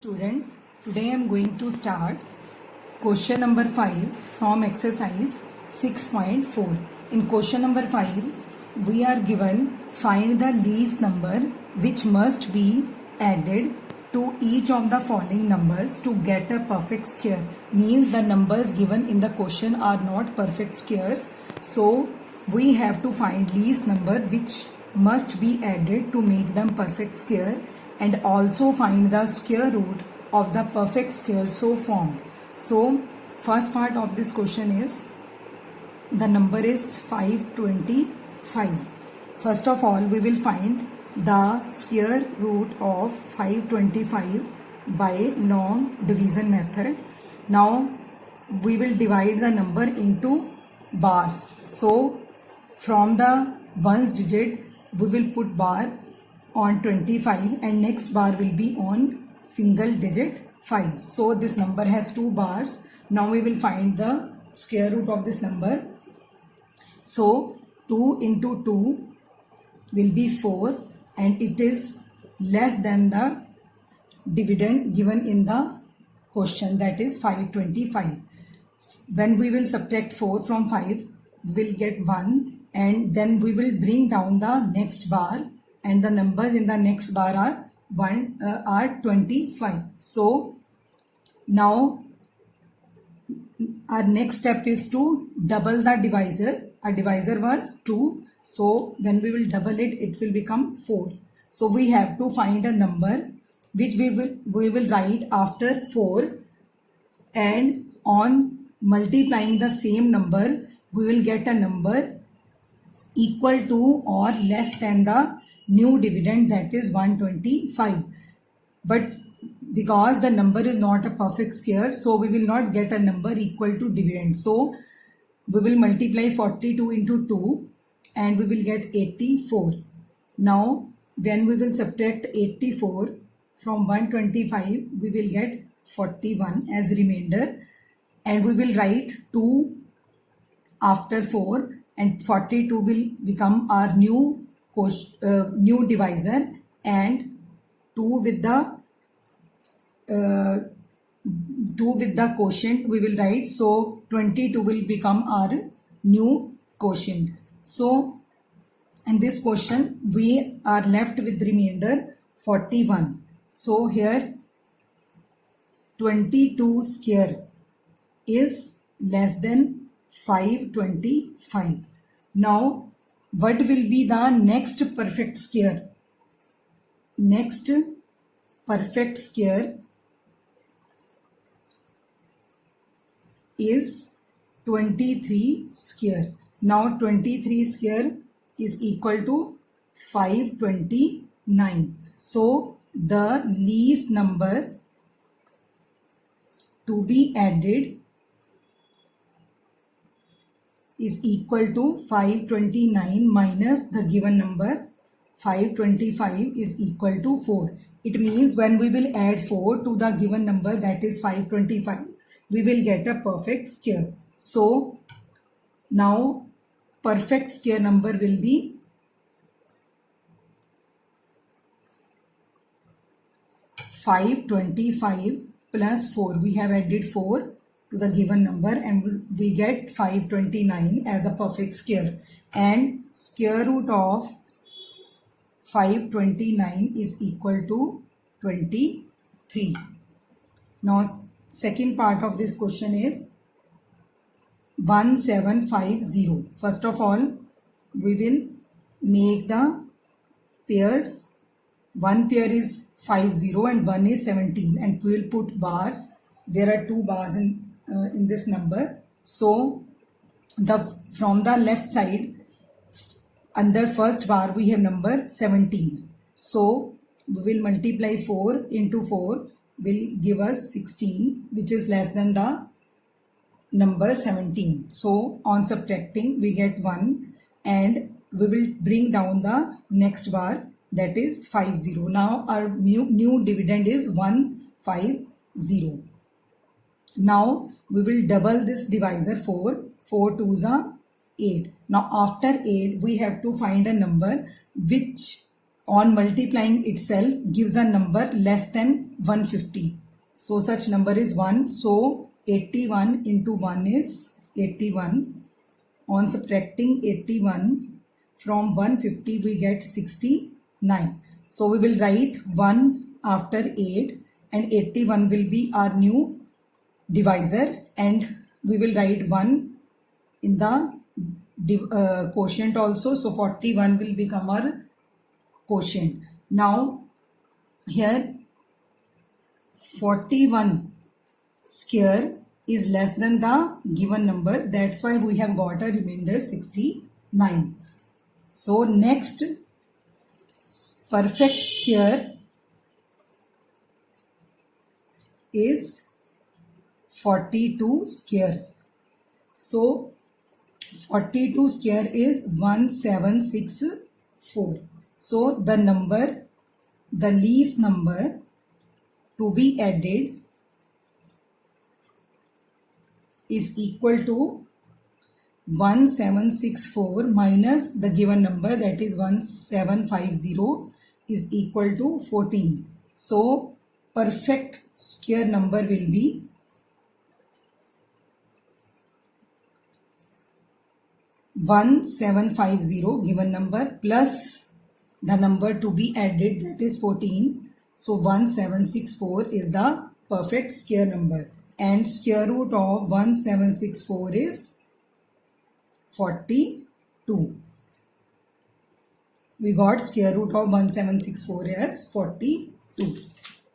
Students, today I am going to start question number 5 from exercise 6.4. In question number 5, we are given find the least number which must be added to each of the following numbers to get a perfect square. Means the numbers given in the question are not perfect squares. So we have to find least number which must be added to make them perfect square, and also find the square root of the perfect square so formed. So first part of this question is the number is 525. First of all, we will find the square root of 525 by long division method. Now we will divide the number into bars. So from the ones digit we will put bar on 25 and next bar will be on single digit 5. So this number has two bars. Now we will find the square root of this number. So 2 into 2 will be 4 and it is less than the dividend given in the question, that is 525. When we will subtract 4 from 5, we will get 1 and then we will bring down the next bar, and the numbers in the next bar are 25. So now our next step is to double the divisor. Our divisor was 2, so when we will double it, it will become 4. So we have to find a number which we will write after 4, and on multiplying the same number we will get a number equal to or less than the new dividend, that is 125. But because the number is not a perfect square, so we will not get a number equal to dividend. So we will multiply 42 into 2 and we will get 84. Now when we will subtract 84 from 125, we will get 41 as remainder, and we will write 2 after 4 and 42 will become our new divisor, and 2 with the quotient we will write, so 22 will become our new quotient. So in this question we are left with remainder 41. So here 22 square is less than 525. Now what will be the next perfect square? Next perfect square is 23 square. Now 23 square is equal to 529. So the least number to be added is equal to 529 minus the given number 525 is equal to 4. It means when we will add 4 to the given number, that is 525, we will get a perfect square. So now perfect square number will be 525 plus 4. We have added 4 to the given number and we get 529 as a perfect square, and square root of 529 is equal to 23. Now second part of this question is 1750. First of all, we will make the pairs. One pair is 50 and one is 17, and we will put bars. There are two bars in this number. So from the left side under first bar we have number 17. So we will multiply 4 into 4 will give us 16, which is less than the number 17. So on subtracting we get 1 and we will bring down the next bar, that is 50. Now our new dividend is 150. Now we will double this divisor 4. 4 2s are 8. Now after 8 we have to find a number which on multiplying itself gives a number less than 150. So such number is 1. So 81 into 1 is 81. On subtracting 81 from 150 we get 69. So we will write 1 after 8 and 81 will be our new divisor, and we will write 1 in the quotient also. So 41 will become our quotient. Now here 41 square is less than the given number. That's why we have got a remainder 69. So next perfect square is 42 square. So 42 square is 1764. So the least number to be added is equal to 1764 minus the given number, that is 1750, is equal to 14. So perfect square number will be 1750 given number plus the number to be added, that is 14. So 1764 is the perfect square number, and square root of 1764 is 42. We got square root of 1764 as 42.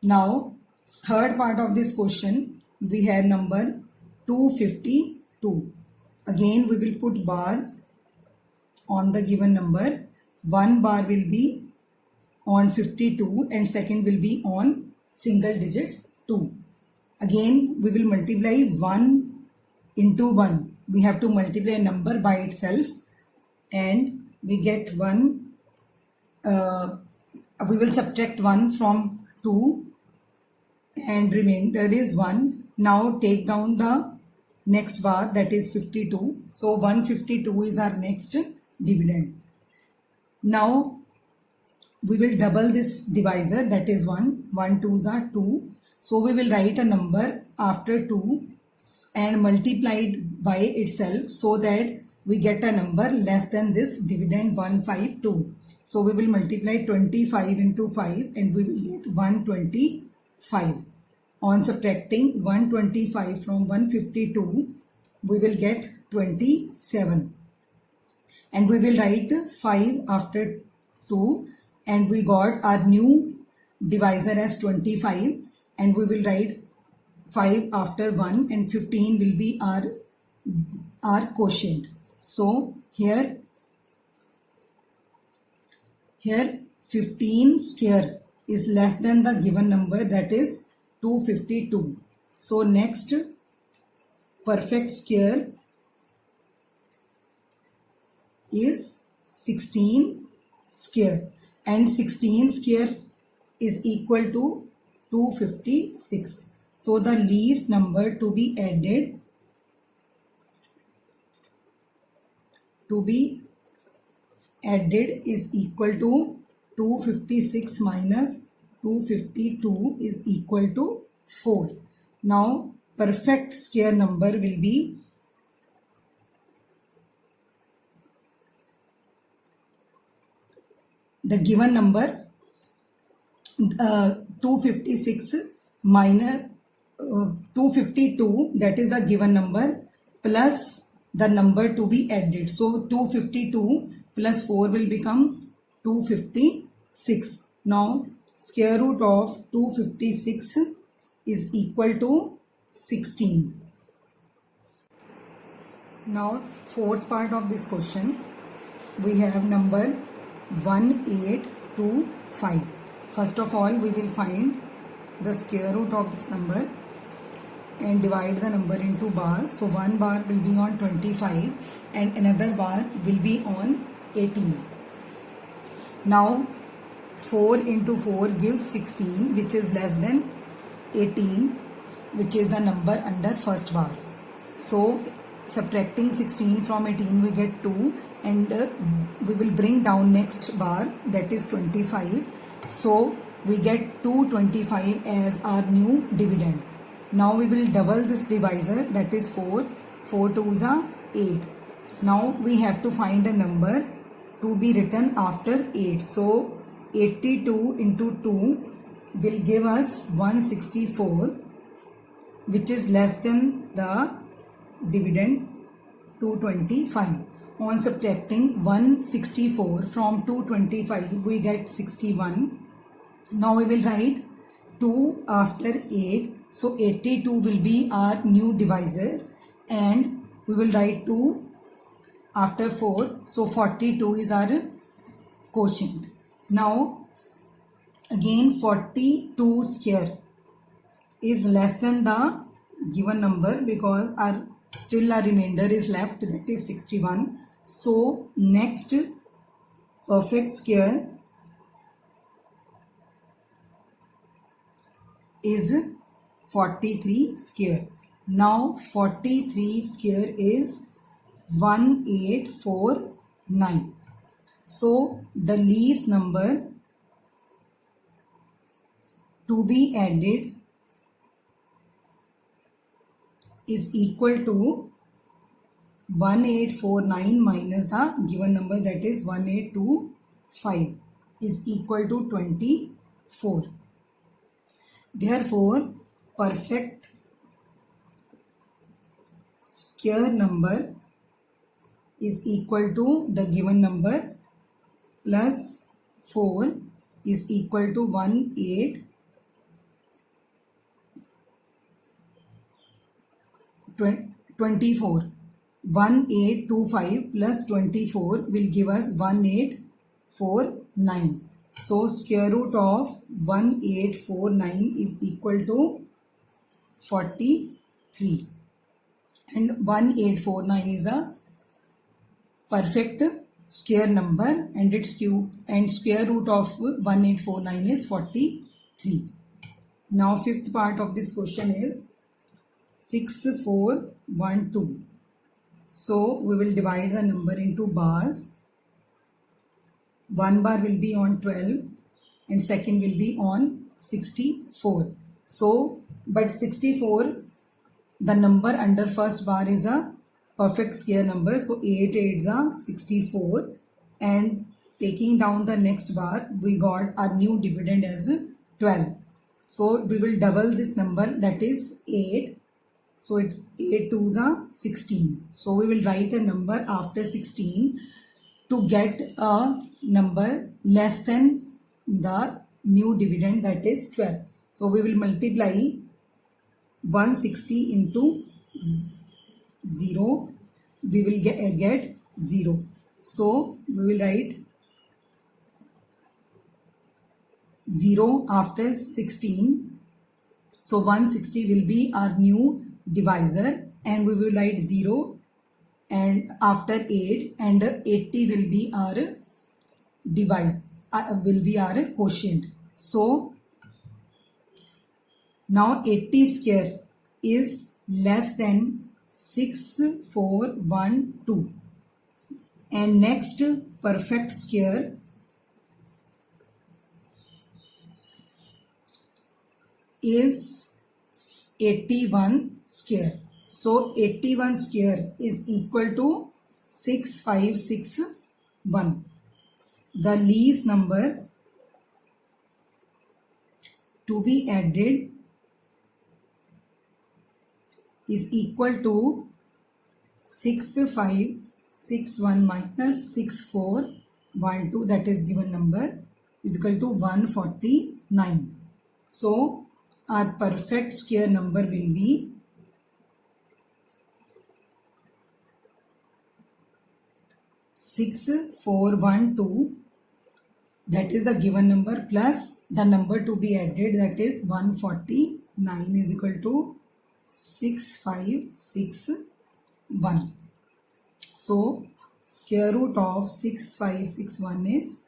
Now third part of this question, we have number 252. Again we will put bars on the given number. One bar will be on 52 and second will be on single digit 2. Again we will multiply 1 into 1. We have to multiply a number by itself and we get 1. We will subtract 1 from 2 and remainder is 1. Now take down the next bar, that is 52. So 152 is our next dividend. Now we will double this divisor, that is 1. 1 2s are 2. So we will write a number after 2 and multiply it by itself so that we get a number less than this dividend 152. So we will multiply 25 into 5 and we will get 125. On subtracting 125 from 152, we will get 27. And we will write 5 after 2 and we got our new divisor as 25, and we will write 5 after 1 and 15 will be our quotient. So here 15 square is less than the given number, that is 252. So next perfect square is 16 square, and 16 square is equal to 256. So the least number to be added is equal to 256 minus 252 is equal to 4. Now perfect square number will be the given number 256 minus 252, that is the given number, plus the number to be added. So 252 plus 4 will become 256. Now square root of 256 is equal to 16. Now fourth part of this question, we have number 1825. First of all, we will find the square root of this number and divide the number into bars. So one bar will be on 25 and another bar will be on 18. Now 4 into 4 gives 16, which is less than 18, which is the number under first bar. So subtracting 16 from 18 we get 2, and we will bring down next bar, that is 25. So we get 225 as our new dividend. Now we will double this divisor, that is 4. 4 2s are 8. Now we have to find a number to be written after 8. So 82 into 2 will give us 164, which is less than the dividend 225. On subtracting 164 from 225, we get 61. Now we will write 2 after 8. So 82 will be our new divisor, and we will write 2 after 4. So 42 is our quotient. Now again 42 square is less than the given number because our remainder is left, that is 61. So next perfect square is 43 square. Now 43 square is 1849. So the least number to be added is equal to 1849 minus the given number, that is 1825, is equal to 24. Therefore, perfect square number is equal to the given number plus 4 is equal to 1825 plus 24 will give us 1849. So square root of 1849 is equal to 43, and 1849 is a perfect square number, and its cube and square root of 1849 is 43. Now fifth part of this question is 6412. So we will divide the number into bars. One bar will be on 12 and second will be on 64. So, but 64, the number under first bar is a perfect square number. So 8 8s are 64, and taking down the next bar, we got our new dividend as 12. So we will double this number, that is 8. So 8 2s are 16. So we will write a number after 16 to get a number less than the new dividend, that is 12. So we will multiply 160 into 0. We will get 0. So we will write 0 after 16. So 160 will be our new divisor, and we will write 0 and after 8, and 80 will be our quotient. So now 80 square is less than 6412, and next perfect square is 81 square. So 81 square is equal to 6561. The least number to be added is equal to 6561 minus 6412, that is given number, is equal to 149. So our perfect square number will be 6412, that is the given number, plus the number to be added, that is 149, is equal to 6561. So square root of 6561 is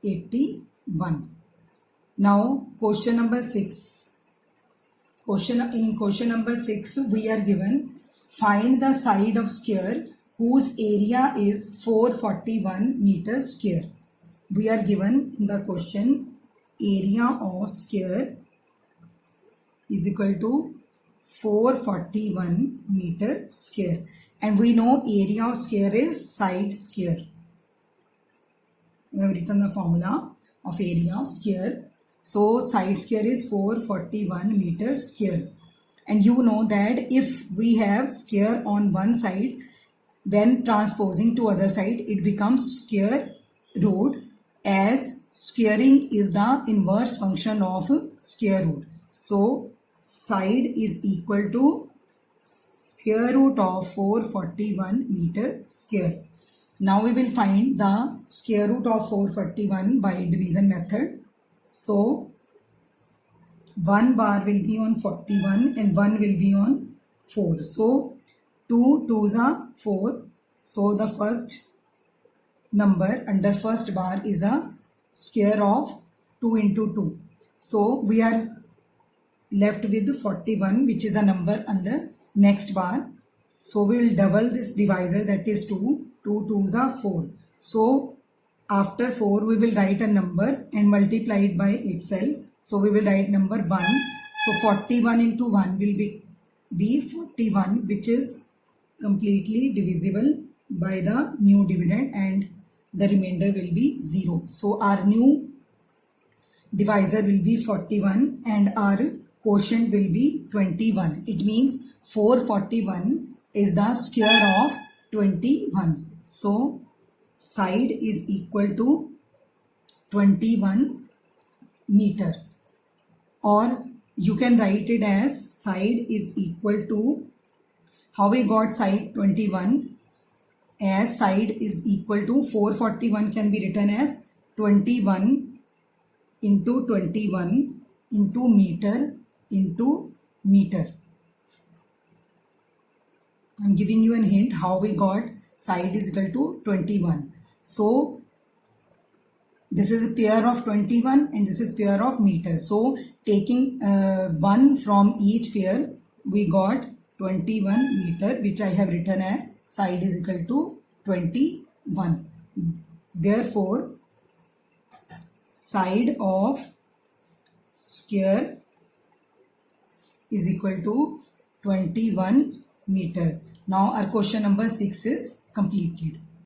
81. Now question number 6. In question number 6 we are given, find the side of square whose area is 441 meters square. We are given in the question area of square is equal to 441 meter square, and we know area of square is side square. We have written the formula of area of square. So side square is 441 meter square, and you know that if we have square on one side, when transposing to other side it becomes square root, as squaring is the inverse function of square root. So side is equal to square root of 441 meter square. Now we will find the square root of 441 by division method. So 1 bar will be on 41 and 1 will be on 4. So 2 2s are 4. So the first number under first bar is a square of 2 into 2. So we are left with 41, which is the number under next bar. So we will double this divisor, that is 2. 2 2s are 4. So after 4 we will write a number and multiply it by itself. So we will write number 1. So 41 into 1 will be 41, which is completely divisible by the new dividend, and the remainder will be 0. So our new divisor will be 41 and our quotient will be 21. It means 441 is the square of 21. So side is equal to 21 meter, or you can write it as side is equal to, how we got side 21, as side is equal to 441 can be written as 21 into 21 into meter into meter. I'm giving you a hint how we got side is equal to 21. So this is a pair of 21 and this is pair of meter. So taking 1 from each pair, we got 21 meter, which I have written as side is equal to 21. Therefore, side of square is equal to 21 meter. Now our question number 6 is completed.